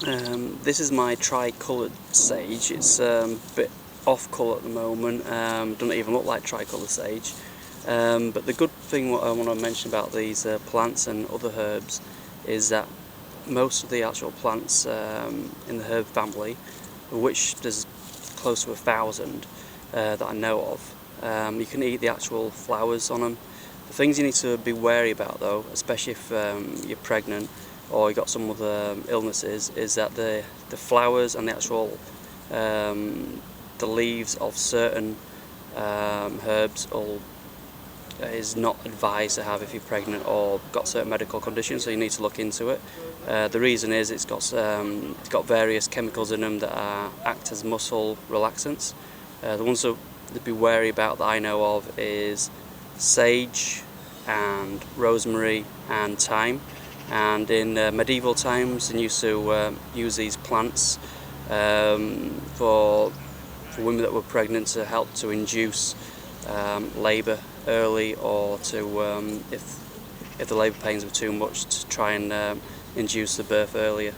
This is my tricoloured sage. It's a bit off colour at the moment, doesn't even look like tricolour sage. But the good thing what I want to mention about these plants and other herbs is that most of the actual plants in the herb family, which there's close to 1,000 that I know of, you can eat the actual flowers on them. The things you need to be wary about though, especially if you're pregnant or you've got some other illnesses, is that the flowers and the actual the leaves of certain herbs is not advised to have if you're pregnant or got certain medical conditions, so you need to look into it. The reason is it's got various chemicals in them that act as muscle relaxants. The ones to be wary about that I know of is sage and rosemary and thyme. And in medieval times, they used to use these plants for women that were pregnant to help to induce labour early, or to if the labour pains were too much, to try and induce the birth earlier.